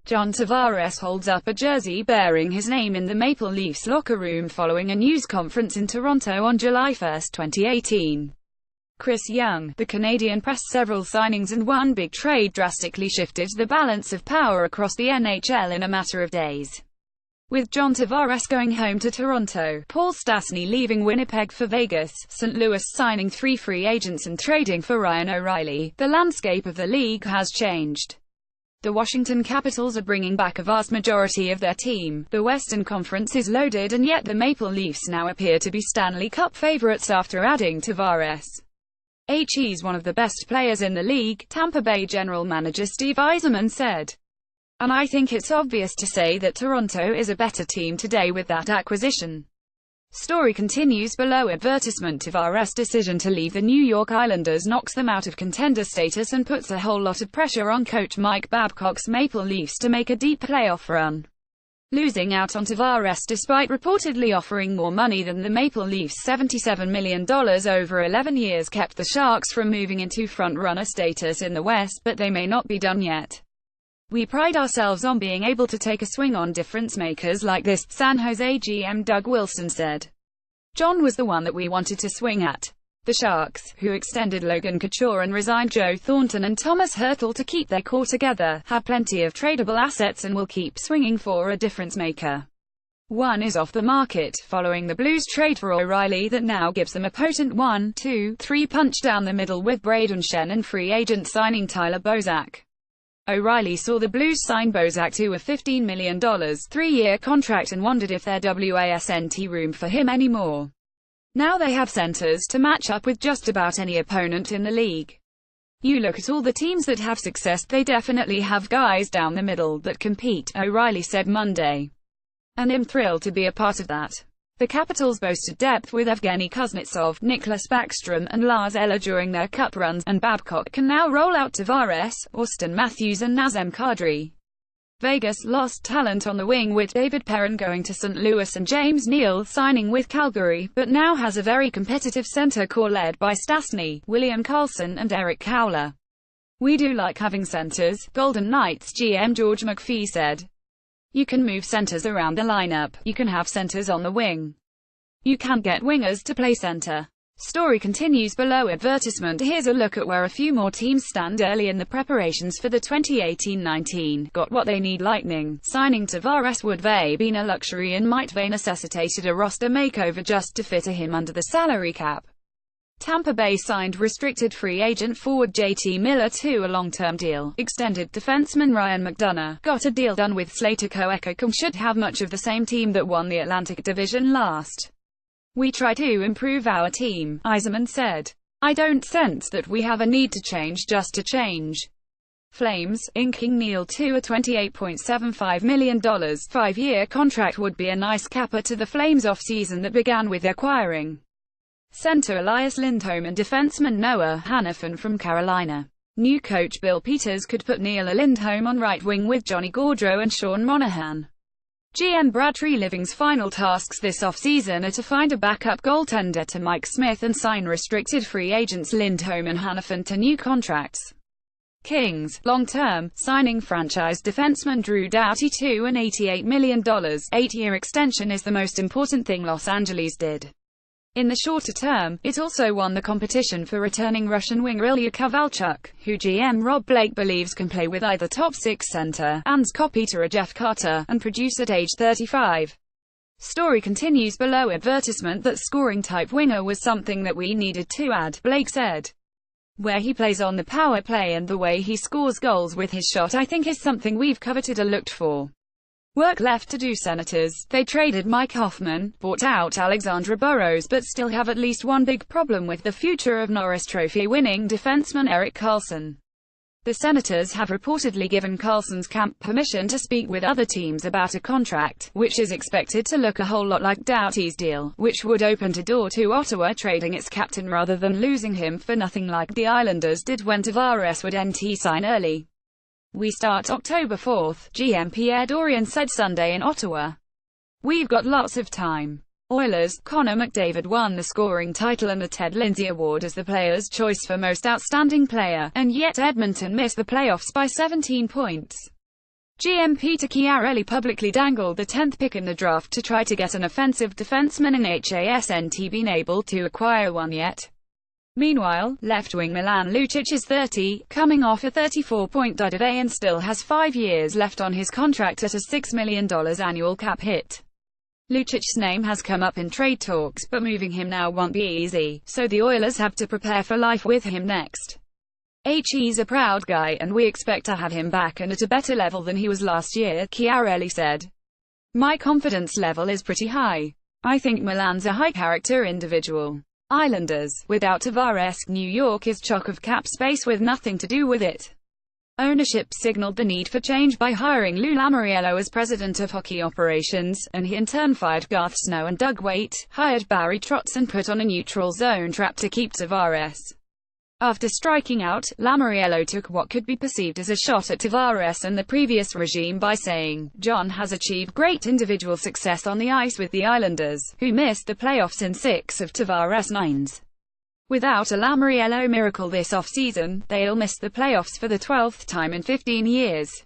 John Tavares holds up a jersey bearing his name in the Maple Leafs locker room following a news conference in Toronto on July 1, 2018. Chris Young, the Canadian press. Several signings and one big trade drastically shifted the balance of power across the NHL in a matter of days. With John Tavares going home to Toronto, Paul Stastny leaving Winnipeg for Vegas, St. Louis signing 3 free agents and trading for Ryan O'Reilly, the landscape of the league has changed. The Washington Capitals are bringing back a vast majority of their team. The Western Conference is loaded, and yet the Maple Leafs now appear to be Stanley Cup favorites after adding Tavares. He's one of the best players in the league, Tampa Bay general manager Steve Yzerman said. And I think it's obvious to say that Toronto is a better team today with that acquisition. Story continues below. Advertisement. Tavares' decision to leave the New York Islanders knocks them out of contender status and puts a whole lot of pressure on coach Mike Babcock's Maple Leafs to make a deep playoff run. Losing out on Tavares despite reportedly offering more money than the Maple Leafs, $77 million over 11 years, kept the Sharks from moving into front-runner status in the West, but they may not be done yet. We pride ourselves on being able to take a swing on difference-makers like this, San Jose GM Doug Wilson said. John was the one that we wanted to swing at. The Sharks, who extended Logan Couture and resigned Joe Thornton and Thomas Hertl to keep their core together, have plenty of tradable assets and will keep swinging for a difference-maker. One is off the market, following the Blues trade for O'Reilly that now gives them a potent 1-2-3 punch down the middle with Braden Shen and free agent signing Tyler Bozak. O'Reilly saw the Blues sign Bozak to a $15 million, 3-year contract and wondered if there wasn't room for him anymore. Now they have centers to match up with just about any opponent in the league. You look at all the teams that have success, they definitely have guys down the middle that compete, O'Reilly said Monday. And I'm thrilled to be a part of that. The Capitals boasted depth with Evgeny Kuznetsov, Nicklas Backstrom, and Lars Eller during their cup runs, and Babcock can now roll out Tavares, Auston Matthews and Nazem Kadri. Vegas lost talent on the wing with David Perron going to St. Louis and James Neal signing with Calgary, but now has a very competitive center core led by Stastny, William Karlsson and Eric Cowler. We do like having centers, Golden Knights GM George McPhee said. You can move centers around the lineup, you can have centers on the wing. You can't get wingers to play center. Story continues below. Advertisement. Here's a look at where a few more teams stand early in the preparations for the 2018-19. Got what they need. Lightning. Signing Tavares would have been a luxury and might have necessitated a roster makeover just to fit him under the salary cap. Tampa Bay signed restricted free agent forward JT Miller to a long-term deal. Extended defenseman Ryan McDonough. Got a deal done with Slater Koekkoek. Should have much of the same team that won the Atlantic Division last. We try to improve our team, Yzerman said. I don't sense that we have a need to change just to change. Flames, inking Neal to a $28.75 million, 5-year contract would be a nice capper to the Flames offseason that began with acquiring center Elias Lindholm and defenseman Noah Hanifin from Carolina. New coach Bill Peters could put Neal or Lindholm on right wing with Johnny Gaudreau and Sean Monahan. GM Brad Treliving's final tasks this offseason are to find a backup goaltender to Mike Smith and sign restricted free agents Lindholm and Hanifin to new contracts. Kings, long-term, signing franchise defenseman Drew Doughty to an $88 million, 8-year extension is the most important thing Los Angeles did. In the shorter term, it also won the competition for returning Russian winger Ilya Kovalchuk, who GM Rob Blake believes can play with either top-6 center, Ans Kopitar or Jeff Carter, and produce at age 35. Story continues below. Advertisement. That scoring-type winger was something that we needed to add, Blake said. Where he plays on the power play and the way he scores goals with his shot I think is something we've coveted or looked for. Work left to do. Senators. They traded Mike Hoffman, bought out Alexandra Burrows but still have at least one big problem with the future of Norris Trophy-winning defenseman Erik Karlsson. The Senators have reportedly given Karlsson's camp permission to speak with other teams about a contract, which is expected to look a whole lot like Doughty's deal, which would open a door to Ottawa trading its captain rather than losing him for nothing like the Islanders did when Tavares would sign early. We start October 4th, GM Pierre Dorion said Sunday in Ottawa. We've got lots of time. Oilers, Connor McDavid won the scoring title and the Ted Lindsay Award as the player's choice for most outstanding player, and yet Edmonton missed the playoffs by 17 points. GM Peter Chiarelli publicly dangled the 10th pick in the draft to try to get an offensive defenseman and hasn't been able to acquire one yet. Meanwhile, left-wing Milan Lucic is 30, coming off a 34-point today and still has 5 years left on his contract at a $6 million annual cap hit. Lucic's name has come up in trade talks, but moving him now won't be easy, so the Oilers have to prepare for life with him next. He's a proud guy and we expect to have him back and at a better level than he was last year, Chiarelli said. My confidence level is pretty high. I think Milan's a high-character individual. Islanders, without Tavares, New York is chock of cap space with nothing to do with it. Ownership signaled the need for change by hiring Lou Lamoriello as president of hockey operations, and he in turn fired Garth Snow and Doug Weight, hired Barry Trotz and put on a neutral zone trap to keep Tavares. After striking out, Lamoriello took what could be perceived as a shot at Tavares and the previous regime by saying, "John has achieved great individual success on the ice with the Islanders, who missed the playoffs in 6 of Tavares' 9s. Without a Lamoriello miracle this offseason, they'll miss the playoffs for the 12th time in 15 years.